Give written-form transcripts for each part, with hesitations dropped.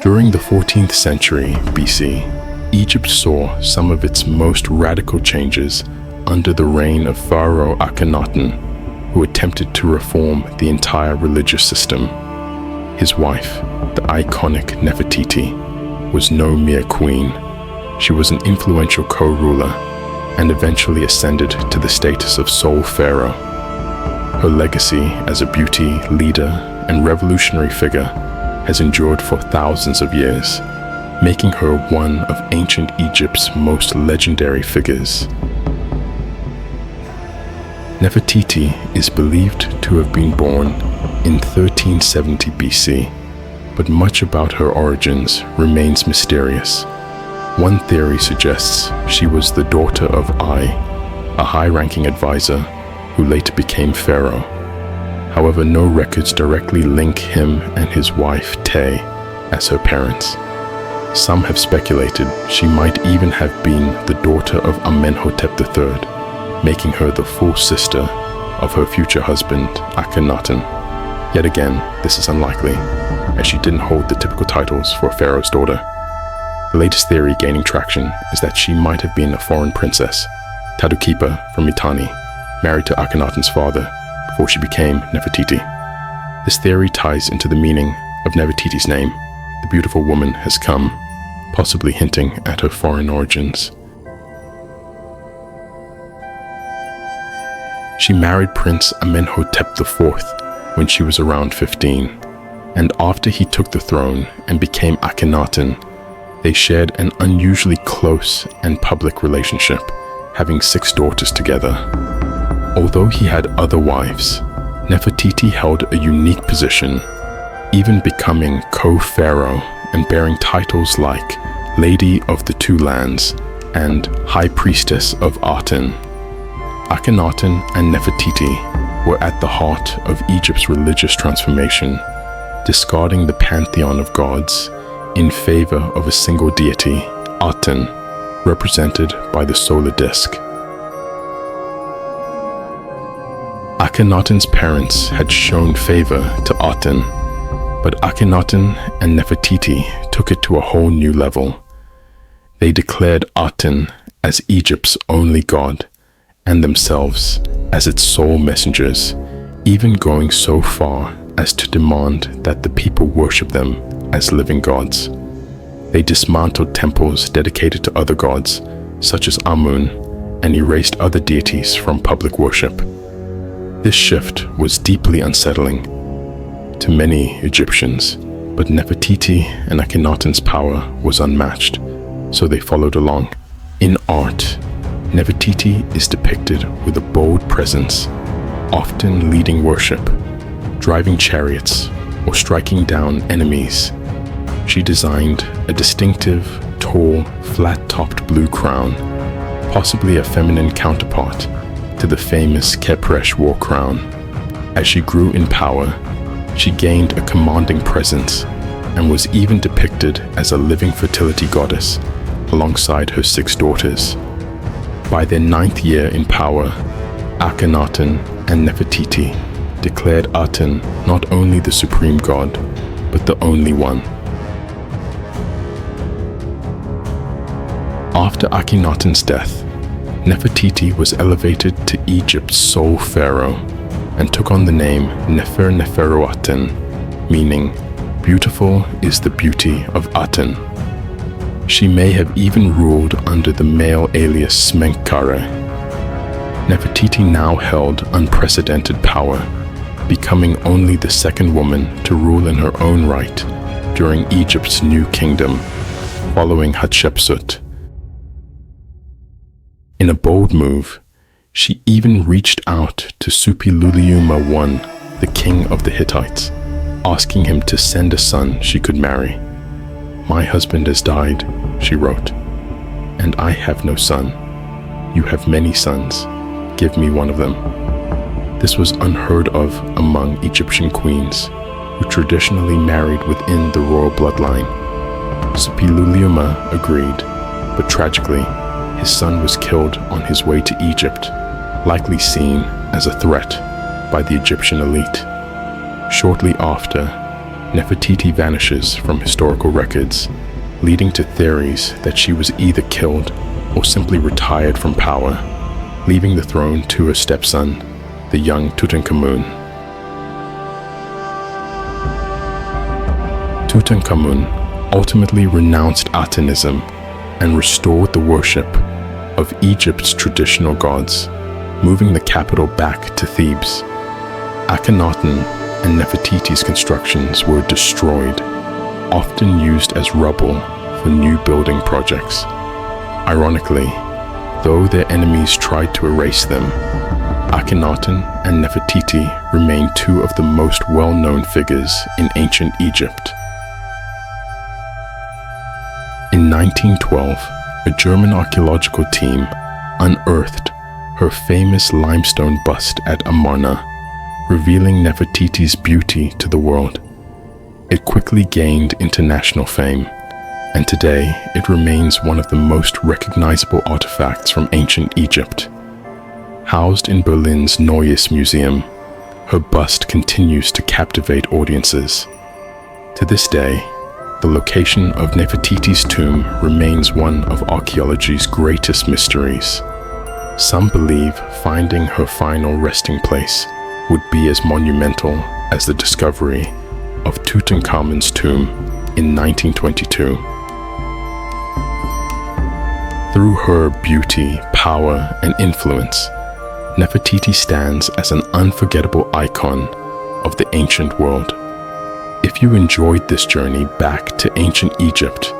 During the 14th century BC, Egypt saw some of its most radical changes under the reign of Pharaoh Akhenaten, who attempted to reform the entire religious system. His wife, the iconic Nefertiti, was no mere queen. She was an influential co-ruler and eventually ascended to the status of sole pharaoh. Her legacy as a beauty, leader, and revolutionary figure has endured for thousands of years, making her one of ancient Egypt's most legendary figures. Nefertiti is believed to have been born in 1370 BC, but much about her origins remains mysterious. One theory suggests she was the daughter of Ai, a high-ranking advisor who later became pharaoh. However, no records directly link him and his wife Te as her parents. Some have speculated she might even have been the daughter of Amenhotep III, making her the full sister of her future husband Akhenaten. Yet again, this is unlikely, as she didn't hold the typical titles for a pharaoh's daughter. The latest theory gaining traction is that she might have been a foreign princess, Tadukipa from Mitanni, married to Akhenaten's father before she became Nefertiti. This theory ties into the meaning of Nefertiti's name, the beautiful woman has come, possibly hinting at her foreign origins. She married Prince Amenhotep IV when she was around 15, and after he took the throne and became Akhenaten, they shared an unusually close and public relationship, having 6 daughters together. Although he had other wives, Nefertiti held a unique position, even becoming co-pharaoh and bearing titles like Lady of the Two Lands and High Priestess of Aten. Akhenaten and Nefertiti were at the heart of Egypt's religious transformation, discarding the pantheon of gods in favor of a single deity, Aten, represented by the solar disk. Akhenaten's parents had shown favor to Aten, but Akhenaten and Nefertiti took it to a whole new level. They declared Aten as Egypt's only god, and themselves as its sole messengers, even going so far as to demand that the people worship them as living gods. They dismantled temples dedicated to other gods, such as Amun, and erased other deities from public worship. This shift was deeply unsettling to many Egyptians, but Nefertiti and Akhenaten's power was unmatched, so they followed along. In art, Nefertiti is depicted with a bold presence, often leading worship, driving chariots, or striking down enemies. She designed a distinctive, tall, flat-topped blue crown, possibly a feminine counterpart to the famous Khepresh war crown. As she grew in power, she gained a commanding presence and was even depicted as a living fertility goddess alongside her 6 daughters. By their 9th year in power, Akhenaten and Nefertiti declared Aten not only the supreme god, but the only one. After Akhenaten's death, Nefertiti was elevated to Egypt's sole pharaoh and took on the name Nefertiti, meaning beautiful is the beauty of Aten. She may have even ruled under the male alias Smenkhkare. Nefertiti now held unprecedented power, becoming only the 2nd woman to rule in her own right during Egypt's new kingdom, following Hatshepsut. In a bold move, she even reached out to Suppiluliuma I, the king of the Hittites, asking him to send a son she could marry. "My husband has died," she wrote, "and I have no son. You have many sons. Give me one of them." This was unheard of among Egyptian queens, who traditionally married within the royal bloodline. Suppiluliuma agreed, but tragically, his son was killed on his way to Egypt, likely seen as a threat by the Egyptian elite. Shortly after, Nefertiti vanishes from historical records, leading to theories that she was either killed or simply retired from power, leaving the throne to her stepson, the young Tutankhamun. Tutankhamun ultimately renounced Atenism and restored the worship of Egypt's traditional gods, moving the capital back to Thebes. Akhenaten and Nefertiti's constructions were destroyed, often used as rubble for new building projects. Ironically, though their enemies tried to erase them, Akhenaten and Nefertiti remain two of the most well-known figures in ancient Egypt. In 1912, a German archaeological team unearthed her famous limestone bust at Amarna, revealing Nefertiti's beauty to the world. It quickly gained international fame, and today it remains one of the most recognizable artifacts from ancient Egypt. Housed in Berlin's Neues Museum, her bust continues to captivate audiences. To this day, the location of Nefertiti's tomb remains one of archaeology's greatest mysteries. Some believe finding her final resting place would be as monumental as the discovery of Tutankhamun's tomb in 1922. Through her beauty, power, and influence, Nefertiti stands as an unforgettable icon of the ancient world. If you enjoyed this journey back to ancient Egypt,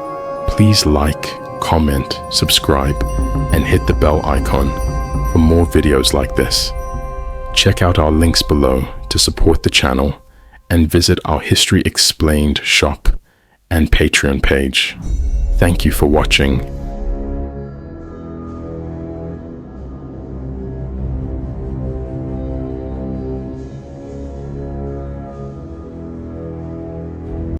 please like, comment, subscribe, and hit the bell icon for more videos like this. Check out our links below to support the channel and visit our History Explained shop and Patreon page. Thank you for watching,